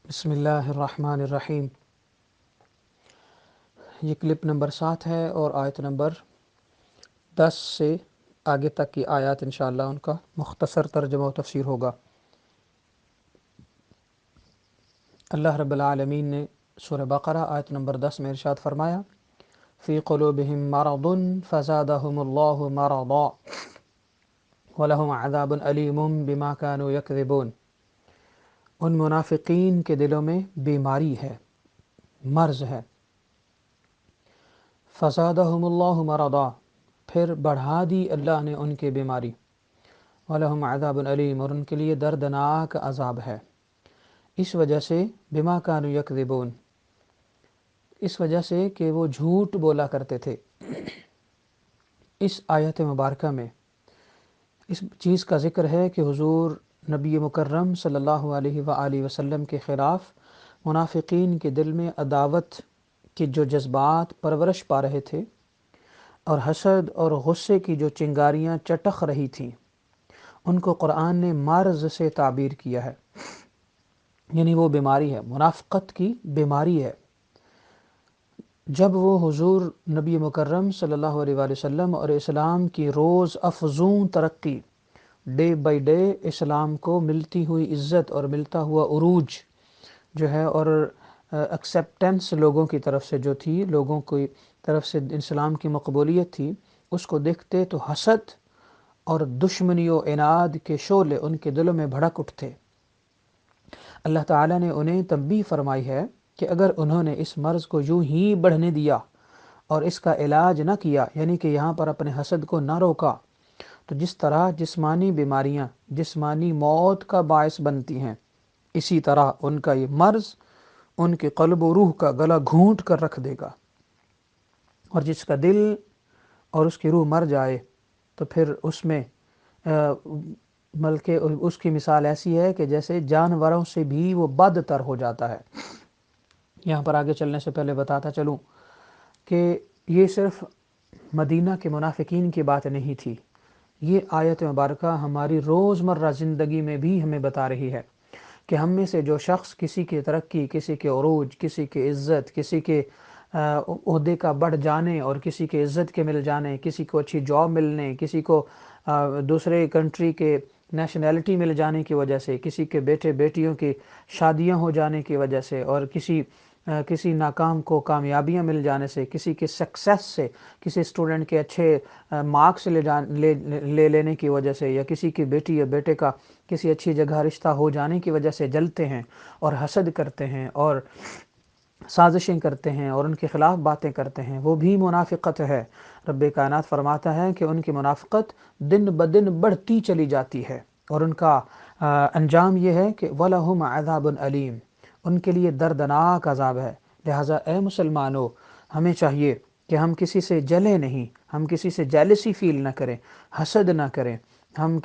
بسم اللہ الرحمن الرحیم۔ یہ کلپ نمبر 7 ہے اور آیت نمبر 10 سے آگے تک کی آیات انشاءاللہ ان کا مختصر ترجمہ و تفسیر ہوگا۔ اللہ رب العالمین نے سورہ بقرہ آیت نمبر 10 میں ارشاد فرمایا، فی قلوبہم مرض فزادہم اللہ مرضا ولہم عذاب علیم بما کانوا یکذبون۔ ان منافقین کے دلوں میں بیماری ہے، مرض ہے، فزادہم اللہ مرضا، پھر بڑھا دی اللہ نے ان کی بیماری، وَلَهُمْ عَذَابٌ علیم، اور ان کے لیے دردناک عذاب ہے، اس وجہ سے بما كانوا یکذبون، اس وجہ سے کہ وہ جھوٹ بولا کرتے تھے۔ اس آیت مبارکہ میں اس چیز کا ذکر ہے کہ حضور نبی مکرم صلی اللہ علیہ وآلہ وسلم کے خلاف منافقین کے دل میں عداوت کی جو جذبات پرورش پا رہے تھے اور حسد اور غصے کی جو چنگاریاں چٹخ رہی تھیں، ان کو قرآن نے مرض سے تعبیر کیا ہے، یعنی وہ بیماری ہے، منافقت کی بیماری ہے۔ جب وہ حضور نبی مکرم صلی اللہ علیہ وآلہ وسلم اور اسلام کی روز افزوں ترقی، ڈے بائی ڈے اسلام کو ملتی ہوئی عزت اور ملتا ہوا عروج جو ہے، اور ایکسیپٹنس لوگوں کی طرف سے جو تھی، لوگوں کی طرف سے اسلام کی مقبولیت تھی، اس کو دیکھتے تو حسد اور دشمنی و عناد کے شعلے ان کے دلوں میں بھڑک اٹھتے۔ اللہ تعالیٰ نے انہیں تنبیہ فرمائی ہے کہ اگر انہوں نے اس مرض کو یوں ہی بڑھنے دیا اور اس کا علاج نہ کیا، یعنی کہ یہاں پر اپنے حسد کو نہ روکا، تو جس طرح جسمانی بیماریاں جسمانی موت کا باعث بنتی ہیں، اسی طرح ان کا یہ مرض ان کے قلب و روح کا گلا گھونٹ کر رکھ دے گا، اور جس کا دل اور اس کی روح مر جائے تو پھر اس میں بلکہ اس کی مثال ایسی ہے کہ جیسے جانوروں سے بھی وہ بدتر ہو جاتا ہے۔ یہاں پر آگے چلنے سے پہلے بتاتا چلوں کہ یہ صرف مدینہ کے منافقین کی بات نہیں تھی، یہ آیت مبارکہ ہماری روزمرہ زندگی میں بھی ہمیں بتا رہی ہے کہ ہم میں سے جو شخص کسی کی ترقی، کسی کے عروج، کسی کی عزت، کسی کے عہدے کا بڑھ جانے اور کسی کے عزت کے مل جانے، کسی کو اچھی جاب ملنے، کسی کو دوسرے کنٹری کے نیشنلٹی مل جانے کی وجہ سے، کسی کے بیٹے بیٹیوں کی شادیاں ہو جانے کی وجہ سے، اور کسی ناکام کو کامیابیاں مل جانے سے، کسی کے سکسیس سے، کسی اسٹوڈنٹ کے اچھے مارکس لے لینے کی وجہ سے، یا کسی کی بیٹی یا بیٹے کا کسی اچھی جگہ رشتہ ہو جانے کی وجہ سے جلتے ہیں اور حسد کرتے ہیں اور سازشیں کرتے ہیں اور ان کے خلاف باتیں کرتے ہیں، وہ بھی منافقت ہے۔ رب کائنات فرماتا ہے کہ ان کی منافقت دن بدن بڑھتی چلی جاتی ہے، اور ان کا انجام یہ ہے کہ وَلَهُمْ عَذَابٌ عَلِيمٌ، ان کے لیے دردناک عذاب ہے۔ لہٰذا اے مسلمانوں، ہمیں چاہیے کہ ہم کسی سے جلے نہیں، ہم کسی سے جیلسی فیل نہ کریں، حسد نہ کریں، ہم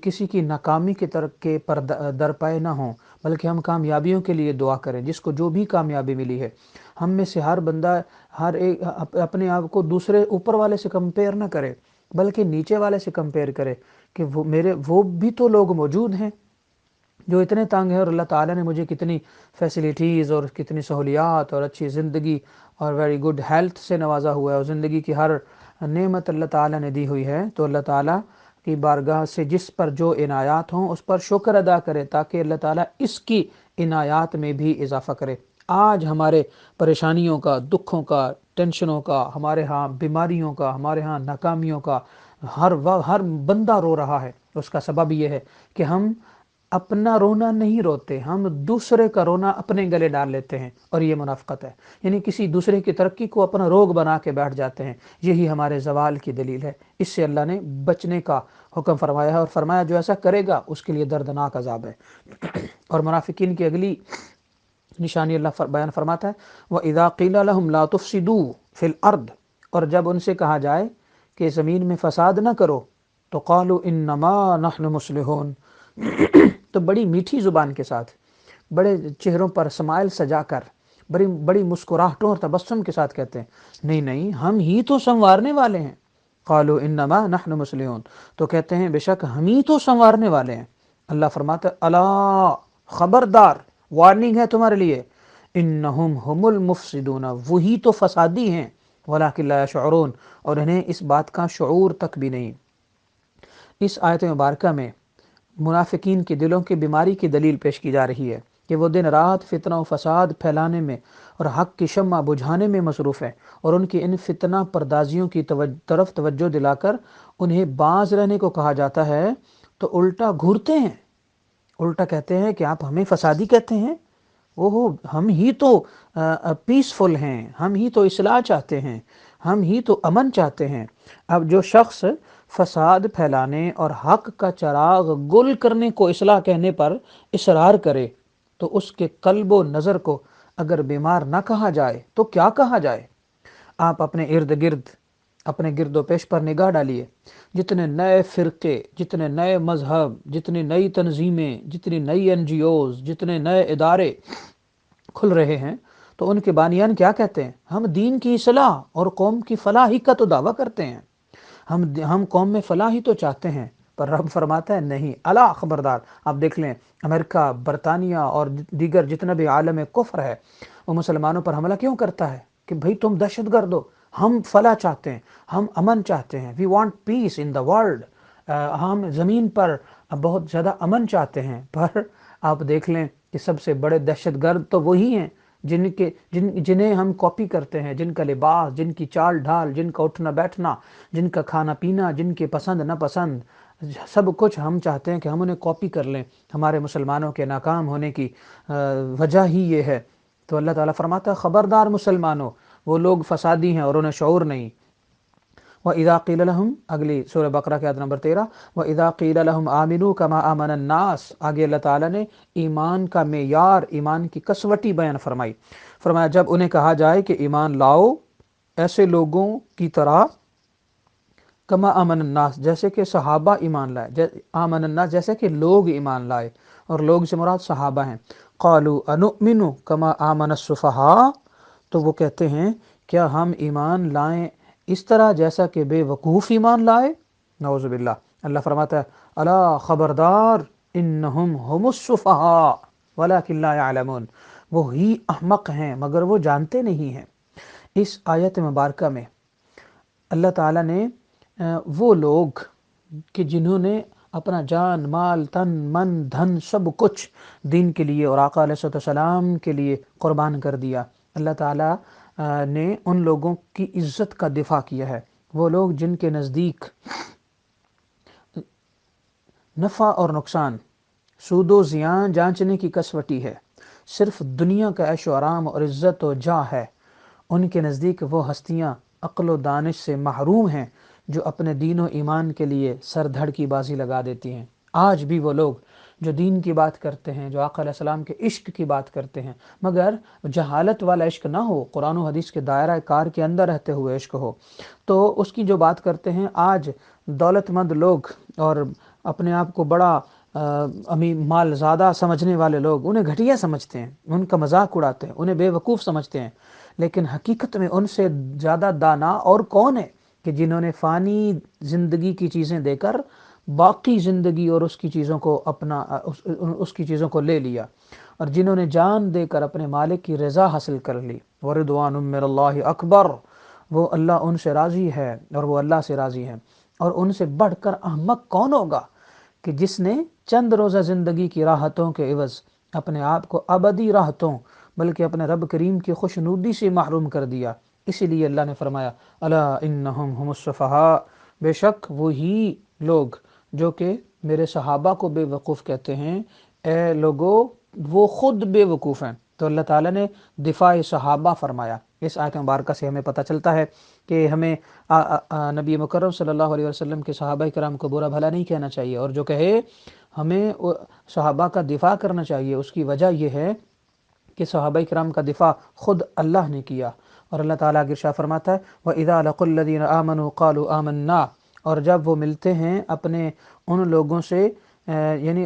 کسی کی ناکامی کے ترقی پر درپے نہ ہوں، بلکہ ہم کامیابیوں کے لیے دعا کریں۔ جس کو جو بھی کامیابی ملی ہے، ہم میں سے ہر بندہ ہر ایک اپنے آپ کو دوسرے اوپر والے سے کمپیئر نہ کرے، بلکہ نیچے والے سے کمپیئر کرے کہ وہ بھی تو لوگ موجود ہیں جو اتنے تنگ ہیں، اور اللہ تعالیٰ نے مجھے کتنی فیسلٹیز اور کتنی سہولیات اور اچھی زندگی اور ویری گڈ ہیلتھ سے نوازا ہوا ہے، اور زندگی کی ہر نعمت اللہ تعالیٰ نے دی ہوئی ہے۔ تو اللہ تعالیٰ کی بارگاہ سے جس پر جو عنایات ہوں اس پر شکر ادا کرے، تاکہ اللہ تعالیٰ اس کی عنایات میں بھی اضافہ کرے۔ آج ہمارے پریشانیوں کا، دکھوں کا، ٹینشنوں کا، ہمارے ہاں بیماریوں کا، ہمارے ہاں ناکامیوں کا ہر بندہ رو رہا ہے، اس کا سبب یہ ہے کہ ہم اپنا رونا نہیں روتے، ہم دوسرے کا رونا اپنے گلے ڈال لیتے ہیں، اور یہ منافقت ہے، یعنی کسی دوسرے کی ترقی کو اپنا روگ بنا کے بیٹھ جاتے ہیں۔ یہی ہمارے زوال کی دلیل ہے۔ اس سے اللہ نے بچنے کا حکم فرمایا ہے، اور فرمایا جو ایسا کرے گا اس کے لیے دردناک عذاب ہے۔ اور منافقین کی اگلی نشانی اللہ بیان فرماتا ہے، وَإِذَا قِيلَ لَهُمْ لَا تُفْسِدُوا فِي الْأَرْضِ، اور جب ان سے کہا جائے کہ زمین میں فساد نہ کرو، تو قَالُوا إِنَّمَا نَحْنُ مُصْلِحُونَ، تو بڑی میٹھی زبان کے ساتھ، بڑے چہروں پر سمائل سجا کر، بڑی مسکراہٹوں اور تبسم کے ساتھ کہتے ہیں، نہیں نہیں، ہم ہی تو سنوارنے والے ہیں۔ قالوا انما نحن مصلحون، تو کہتے ہیں بے شک ہم ہی تو سنوارنے والے ہیں۔ اللہ فرماتا ہے الا خبردار، وارننگ ہے تمہارے لیے، انہم ہم المفسدون، وہی تو فسادی ہیں، ولکن لا یشعرون، اور انہیں اس بات کا شعور تک بھی نہیں۔ اس آیت مبارکہ میں منافقین کے دلوں کی بیماری کی دلیل پیش کی جا رہی ہے کہ وہ دن رات فتنہ و فساد پھیلانے میں اور حق کی شمع بجھانے میں مصروف ہیں، اور ان کی ان فتنہ پردازیوں کی طرف توجہ دلا کر انہیں باز رہنے کو کہا جاتا ہے تو الٹا گھورتے ہیں، الٹا کہتے ہیں کہ آپ ہمیں فسادی کہتے ہیں، ہم ہی تو پیسفل ہیں، ہم ہی تو اصلاح چاہتے ہیں، ہم ہی تو امن چاہتے ہیں۔ اب جو شخص فساد پھیلانے اور حق کا چراغ گل کرنے کو اصلاح کہنے پر اصرار کرے تو اس کے قلب و نظر کو اگر بیمار نہ کہا جائے تو کیا کہا جائے؟ آپ اپنے ارد گرد، اپنے گرد و پیش پر نگاہ ڈالیے، جتنے نئے فرقے، جتنے نئے مذہب، جتنی نئی تنظیمیں، جتنی نئی NGOs، جتنے نئے ادارے کھل رہے ہیں، تو ان کے بانیان کیا کہتے ہیں؟ ہم دین کی اصلاح اور قوم کی فلاحی کا تو دعویٰ کرتے ہیں، ہم قوم میں فلاح ہی تو چاہتے ہیں، پر رب فرماتا ہے نہیں، الا خبردار۔ آپ دیکھ لیں امریکہ، برطانیہ اور دیگر جتنا بھی عالم کفر ہے، وہ مسلمانوں پر حملہ کیوں کرتا ہے؟ کہ بھئی تم دہشت گرد ہو، ہم فلاح چاہتے ہیں، ہم امن چاہتے ہیں، we want piece in the world, ہم زمین پر بہت زیادہ امن چاہتے ہیں۔ پر آپ دیکھ لیں کہ سب سے بڑے دہشت گرد تو وہی ہیں جنہیں ہم کاپی کرتے ہیں، جن کا لباس، جن کی چال ڈھال، جن کا اٹھنا بیٹھنا، جن کا کھانا پینا، جن کے پسند ناپسند، سب کچھ ہم چاہتے ہیں کہ ہم انہیں کاپی کر لیں۔ ہمارے مسلمانوں کے ناکام ہونے کی وجہ ہی یہ ہے۔ تو اللہ تعالیٰ فرماتا ہے خبردار مسلمانوں، وہ لوگ فسادی ہیں اور انہیں شعور نہیں۔ وَإِذَا قِيلَ لَهُمْ، اگلی سورہ بقرہ کی آیت نمبر 13، وَإِذَا قِيلَ لَهُمْ آمِنُوا كَمَا آمَنَ النَّاسِ، آگے اللہ تعالیٰ نے ایمان کا معیار، ایمان کی کسوٹی بیان فرمائی۔ فرمایا جب انہیں کہا جائے کہ ایمان لاؤ ایسے لوگوں کی طرح، کما آمن الناس جیسے کہ صحابہ ایمان لائے، آمن الناس جیسے کہ لوگ ایمان لائے، اور لوگ سے مراد صحابہ ہیں۔ قالوا انؤمن کما آمن السفہاء، تو وہ کہتے ہیں کیا ہم ایمان لائیں اس طرح جیسا کہ بے وقوف ایمان لائے؟ نعوذ باللہ۔ اللہ فرماتا ہے الا خبردار انہم ہم السفہاء ولکن لا يعلمون، وہی احمق ہیں مگر وہ جانتے نہیں ہیں۔ اس آیت مبارکہ میں اللہ تعالیٰ نے وہ لوگ کہ جنہوں نے اپنا جان، مال، تن، من، دھن، سب کچھ دین کے لیے اور آقا علیہ السلام کے لیے قربان کر دیا، اللہ تعالیٰ نے ان لوگوں کی عزت کا دفاع کیا ہے۔ وہ لوگ جن کے نزدیک نفع اور نقصان، سود و زیان جانچنے کی کسوٹی ہے، صرف دنیا کا عیش و آرام اور عزت و جاہ ہے، ان کے نزدیک وہ ہستیاں عقل و دانش سے محروم ہیں جو اپنے دین و ایمان کے لیے سر دھڑ کی بازی لگا دیتی ہیں۔ آج بھی وہ لوگ جو دین کی بات کرتے ہیں، جو آقا علیہ السلام کے عشق کی بات کرتے ہیں، مگر جہالت والا عشق نہ ہو، قرآن و حدیث کے دائرہ کار کے اندر رہتے ہوئے عشق ہو، تو اس کی جو بات کرتے ہیں، آج دولت مند لوگ اور اپنے آپ کو بڑا مال زیادہ سمجھنے والے لوگ انہیں گھٹیا سمجھتے ہیں، ان کا مذاق اڑاتے ہیں، انہیں بے وقوف سمجھتے ہیں، لیکن حقیقت میں ان سے زیادہ دانا اور کون ہے کہ جنہوں نے فانی زندگی کی چیزیں دے کر باقی زندگی اور اس کی چیزوں کو اس کی چیزوں کو لے لیا، اور جنہوں نے جان دے کر اپنے مالک کی رضا حاصل کر لی۔ وَرِضْوَانٌ مِّنَ اللَّهِ اکبر، وہ اللہ ان سے راضی ہے اور وہ اللہ سے راضی ہے۔ اور ان سے بڑھ کر احمق کون ہوگا کہ جس نے چند روزہ زندگی کی راحتوں کے عوض اپنے آپ کو ابدی راحتوں بلکہ اپنے رب کریم کی خوشنودی سے محروم کر دیا۔ اسی لیے اللہ نے فرمایا الا انہم ہم السفہاء، بے شک وہی لوگ جو کہ میرے صحابہ کو بے وقوف کہتے ہیں، اے لوگو وہ خود بے وقوف ہیں۔ تو اللہ تعالیٰ نے دفاع صحابہ فرمایا۔ اس آیت مبارکہ سے ہمیں پتہ چلتا ہے کہ ہمیں نبی مکرم صلی اللہ علیہ وسلم کے صحابہ کرام کو برا بھلا نہیں کہنا چاہیے، اور جو کہے ہمیں صحابہ کا دفاع کرنا چاہیے، اس کی وجہ یہ ہے کہ صحابہ کرام کا دفاع خود اللہ نے کیا۔ اور اللہ تعالیٰ ارشاد فرماتا ہے وَإِذَا لَقُوا الَّذِينَ آمَنُوا قَالُوا آمَنَّا، اور جب وہ ملتے ہیں اپنے ان لوگوں سے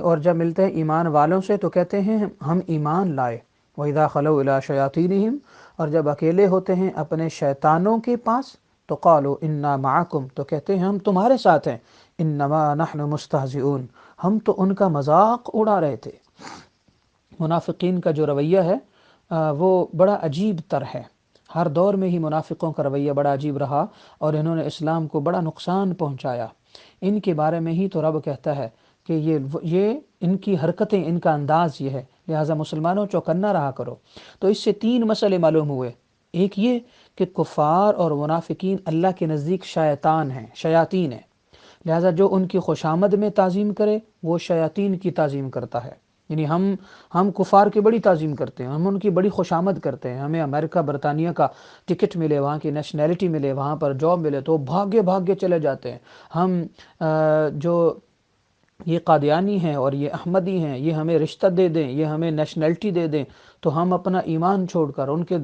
اور جب ملتے ہیں ایمان والوں سے تو کہتے ہیں ہم ایمان لائے۔ وَإِذَا خَلَوْا إِلَىٰ شَيَاطِينِهِمْ، اور جب اکیلے ہوتے ہیں اپنے شیطانوں کے پاس تو قَالُوا إِنَّا مَعَكُمْ، تو کہتے ہیں ہم تمہارے ساتھ ہیں، إِنَّمَا نَحْنُ مُسْتَهْزِئُونَ، ہم تو ان کا مذاق اڑا رہے تھے۔ منافقین کا جو رویہ ہے وہ بڑا عجیب تر ہے۔ ہر دور میں ہی منافقوں کا رویہ بڑا عجیب رہا اور انہوں نے اسلام کو بڑا نقصان پہنچایا۔ ان کے بارے میں ہی تو رب کہتا ہے کہ یہ ان کی حرکتیں، ان کا انداز یہ ہے، لہٰذا مسلمانوں چوکنا رہا کرو۔ تو اس سے 3 مسئلے معلوم ہوئے۔ ایک یہ کہ کفار اور منافقین اللہ کے نزدیک شیطان ہیں، شیاطین ہیں، لہٰذا جو ان کی خوشامد میں تعظیم کرے وہ شیاطین کی تعظیم کرتا ہے۔ یعنی ہم کفار کی بڑی تعظیم کرتے ہیں، ہم ان کی بڑی خوشامد کرتے ہیں، ہمیں امریکہ برطانیہ کا ٹکٹ ملے، وہاں کی نیشنلٹی ملے، وہاں پر جاب ملے تو بھاگے چلے جاتے ہیں۔ ہم جو یہ قادیانی ہیں اور یہ احمدی ہیں، یہ ہمیں رشتہ دے دیں، یہ ہمیں نیشنلٹی دے دیں، تو ہم اپنا ایمان چھوڑ کر ان کے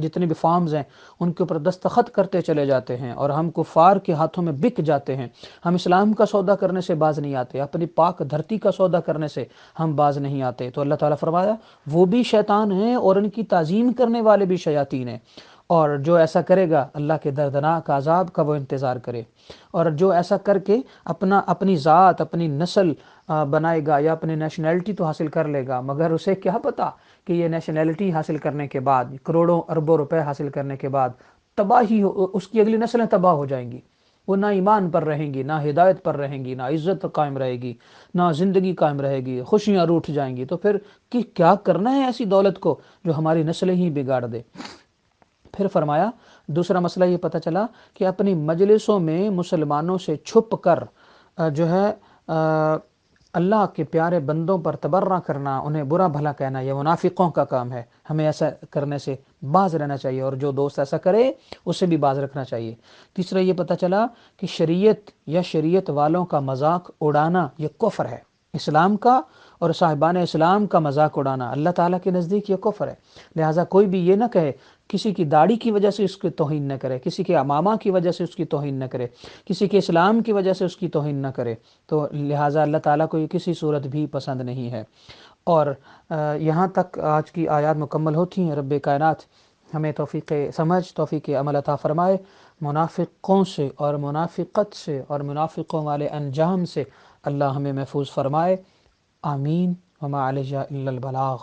جتنے بھی فارمز ہیں ان کے اوپر دستخط کرتے چلے جاتے ہیں اور ہم کفار کے ہاتھوں میں بک جاتے ہیں۔ ہم اسلام کا سودا کرنے سے باز نہیں آتے، اپنی پاک دھرتی کا سودا کرنے سے ہم باز نہیں آتے۔ تو اللہ تعالیٰ فرمایا وہ بھی شیطان ہیں اور ان کی تعظیم کرنے والے بھی شیاطین ہیں، اور جو ایسا کرے گا اللہ کے دردناک عذاب کا وہ انتظار کرے۔ اور جو ایسا کر کے اپنی ذات، اپنی نسل بنائے گا یا اپنی نیشنلٹی تو حاصل کر لے گا، مگر اسے کیا پتا کہ یہ نیشنلٹی حاصل کرنے کے بعد، کروڑوں اربوں روپے حاصل کرنے کے بعد تباہی اس کی اگلی نسلیں تباہ ہو جائیں گی۔ وہ نہ ایمان پر رہیں گی، نہ ہدایت پر رہیں گی، نہ عزت قائم رہے گی، نہ زندگی قائم رہے گی، خوشیاں روٹھ جائیں گی۔ تو پھر کیا کرنا ہے ایسی دولت کو جو ہماری نسلیں ہی بگاڑ دے۔ پھر فرمایا دوسرا مسئلہ یہ پتہ چلا کہ اپنی مجلسوں میں مسلمانوں سے چھپ کر جو ہے اللہ کے پیارے بندوں پر تبرہ کرنا، انہیں برا بھلا کہنا، یہ منافقوں کا کام ہے۔ ہمیں ایسا کرنے سے باز رہنا چاہیے، اور جو دوست ایسا کرے اس سے بھی باز رکھنا چاہیے۔ تیسرا یہ پتہ چلا کہ شریعت یا شریعت والوں کا مذاق اڑانا یہ کفر ہے۔ اسلام کا اور صاحبان اسلام کا مذاق اڑانا اللہ تعالیٰ کے نزدیک یہ کفر ہے۔ لہٰذا کوئی بھی یہ نہ کہے، کسی کی داڑھی کی وجہ سے اس کی توہین نہ کرے، کسی کے امامہ کی وجہ سے اس کی توہین نہ کرے، کسی کے اسلام کی وجہ سے اس کی توہین نہ کرے، تو لہٰذا اللہ تعالیٰ کو یہ کسی صورت بھی پسند نہیں ہے۔ اور یہاں تک آج کی آیات مکمل ہوتی ہیں۔ رب کائنات ہمیں توفیق سمجھ، توفیق عمل عطا فرمائے، منافقوں سے اور منافقت سے اور منافقوں والے انجام سے اللہ ہمیں محفوظ فرمائے۔ آمین۔ وما علیہ الا البلاغ۔